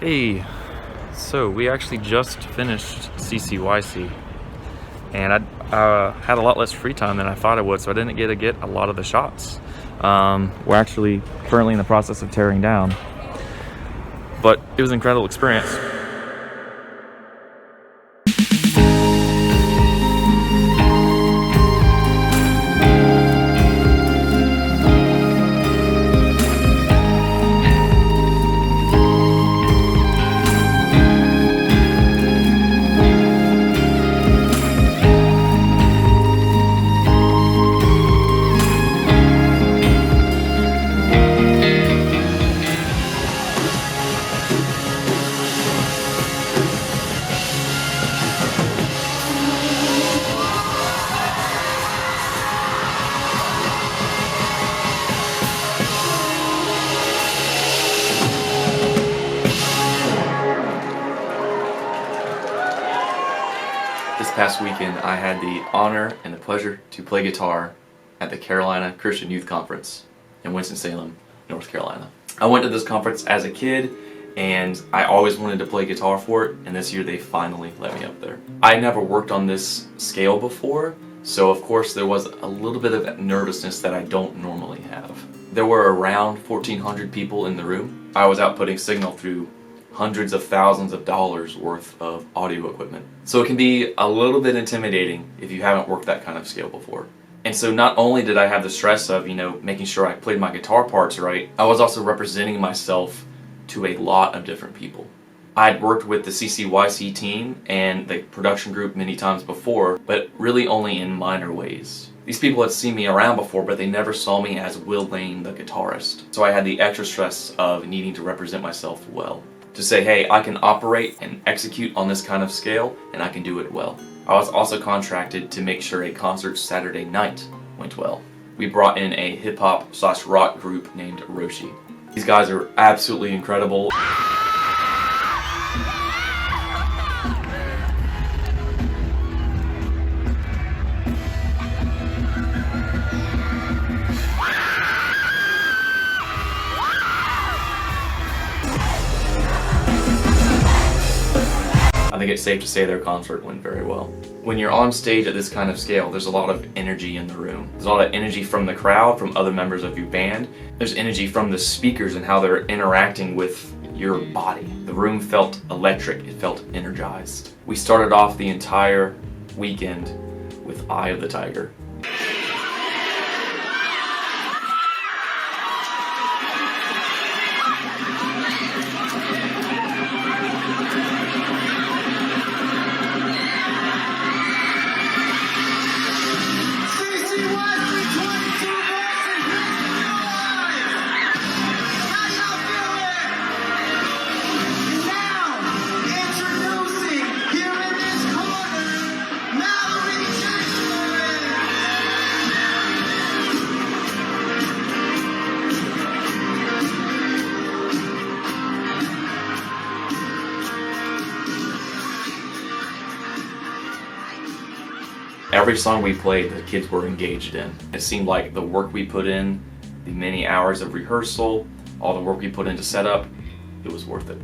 Hey, so we actually just finished CCYC, and I had a lot less free time than I thought I would, so I didn't get a lot of the shots. We're actually currently in the process of tearing down, but it was an incredible experience. This past weekend, I had the honor and the pleasure to play guitar at the Carolina Christian Youth Conference in Winston-Salem, North Carolina. I went to this conference as a kid, and I always wanted to play guitar for it, and this year they finally let me up there. I never worked on this scale before, so of course there was a little bit of nervousness that I don't normally have. There were around 1,400 people in the room. I was outputting signal through hundreds of thousands of dollars worth of audio equipment. So it can be a little bit intimidating if you haven't worked that kind of scale before. And so not only did I have the stress of, making sure I played my guitar parts right, I was also representing myself to a lot of different people. I'd worked with the CCYC team and the production group many times before, but really only in minor ways. These people had seen me around before, but they never saw me as Will Lane, the guitarist. So I had the extra stress of needing to represent myself well. To say, hey, I can operate and execute on this kind of scale, and I can do it well. I was also contracted to make sure a concert Saturday night went well. We brought in a hip-hop/rock group named Roshi. These guys are absolutely incredible. I think it's safe to say their concert went very well. When you're on stage at this kind of scale, there's a lot of energy in the room. There's a lot of energy from the crowd, from other members of your band. There's energy from the speakers and how they're interacting with your body. The room felt electric, it felt energized. We started off the entire weekend with Eye of the Tiger. Every song we played, the kids were engaged in. It seemed like the work we put in, the many hours of rehearsal, all the work we put into setup, it was worth it.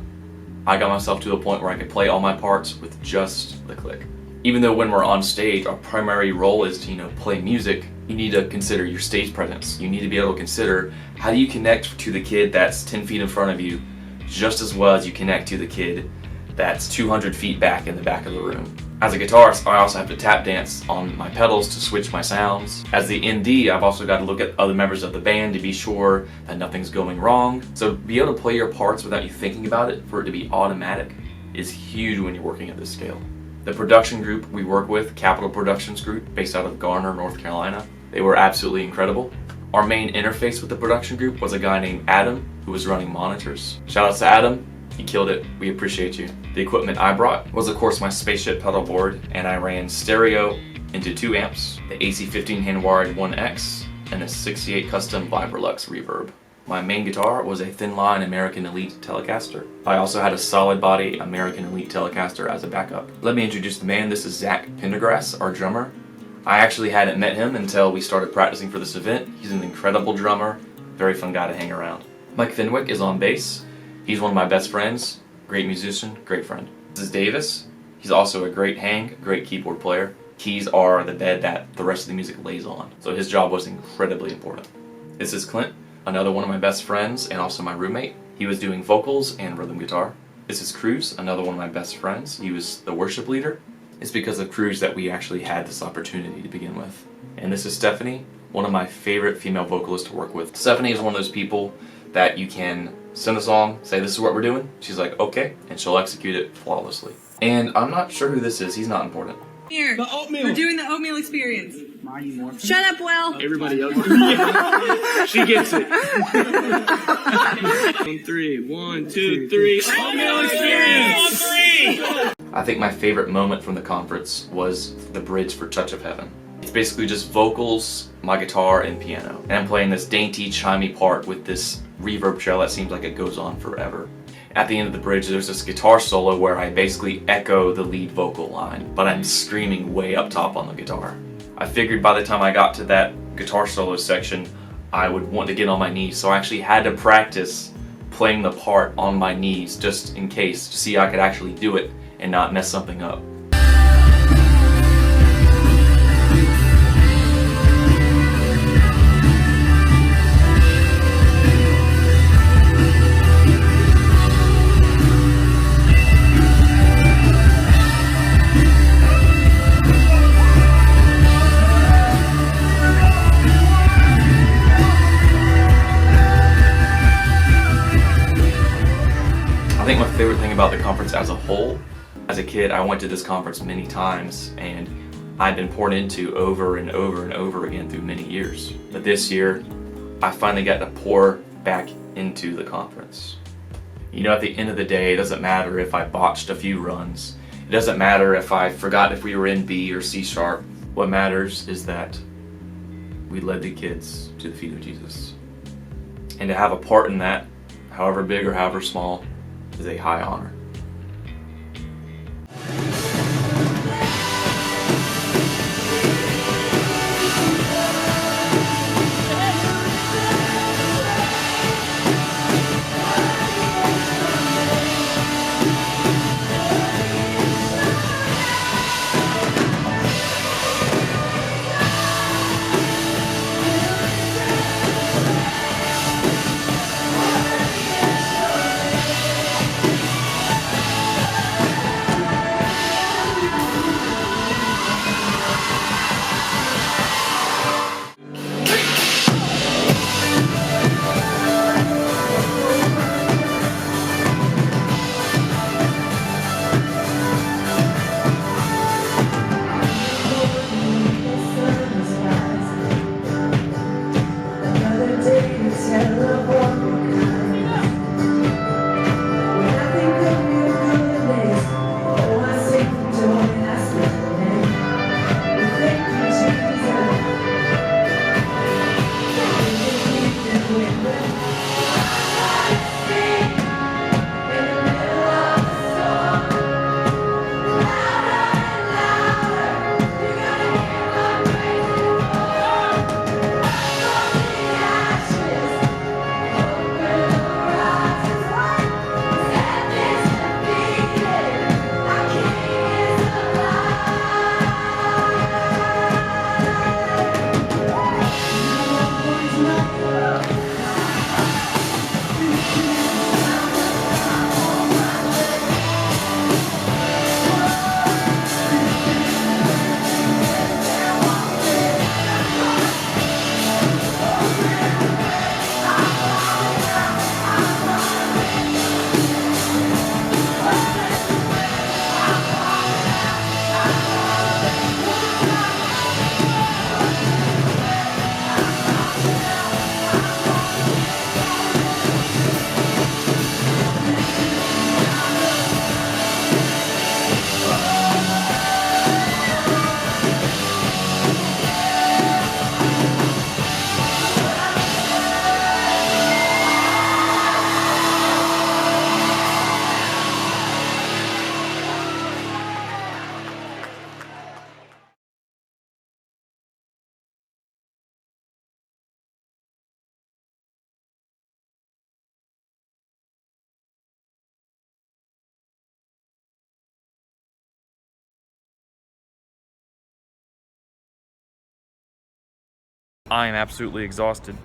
I got myself to a point where I could play all my parts with just the click. Even though when we're on stage, our primary role is to, play music, you need to consider your stage presence. You need to be able to consider how do you connect to the kid that's 10 feet in front of you just as well as you connect to the kid that's 200 feet back in the back of the room. As a guitarist, I also have to tap dance on my pedals to switch my sounds. As the ND, I've also got to look at other members of the band to be sure that nothing's going wrong. So be able to play your parts without you thinking about it, for it to be automatic, is huge when you're working at this scale. The production group we work with, Capital Productions Group, based out of Garner, North Carolina, they were absolutely incredible. Our main interface with the production group was a guy named Adam, who was running monitors. Shout out to Adam. You killed it. We appreciate you. The equipment I brought was, of course, my spaceship pedal board, and I ran stereo into 2 amps, the AC15 hand-wired 1X, and a 68 custom Vibrolux reverb. My main guitar was a thin-line American Elite Telecaster. I also had a solid body American Elite Telecaster as a backup. Let me introduce the man. This is Zach Pendergrass, our drummer. I actually hadn't met him until we started practicing for this event. He's an incredible drummer, very fun guy to hang around. Mike Fenwick is on bass. He's one of my best friends. great musician, great friend. This is Davis. He's also a great hang, great keyboard player. Keys are the bed that the rest of the music lays on, so his job was incredibly important. This is Clint, another one of my best friends and also my roommate. He was doing vocals and rhythm guitar. This is Cruz, another one of my best friends. He was the worship leader. It's because of Cruz that we actually had this opportunity to begin with. And this is Stephanie, one of my favorite female vocalists to work with. Stephanie is one of those people that you can send a song, say this is what we're doing. She's like, okay, and she'll execute it flawlessly. And I'm not sure who this is. He's not important. Here, the oatmeal. We're doing the oatmeal experience. Mighty Morphin. Shut up, Will. Everybody else. Yeah. She gets it. 1, 3, 1, 2, 3. Oatmeal experience. On 3. I think my favorite moment from the conference was the bridge for Touch of Heaven. It's basically just vocals, my guitar, and piano. And I'm playing this dainty, chimey part with this reverb trail that seems like it goes on forever. At the end of the bridge, there's this guitar solo where I basically echo the lead vocal line, but I'm screaming way up top on the guitar. I figured by the time I got to that guitar solo section, I would want to get on my knees, so I actually had to practice playing the part on my knees just in case, to see I could actually do it and not mess something up. I think my favorite thing about the conference as a whole, as a kid I went to this conference many times and I've been poured into over and over and over again through many years. But this year, I finally got to pour back into the conference. You know, at the end of the day, it doesn't matter if I botched a few runs. It doesn't matter if I forgot if we were in B or C sharp. What matters is that we led the kids to the feet of Jesus. And to have a part in that, however big or however small, is a high honor. I am absolutely exhausted.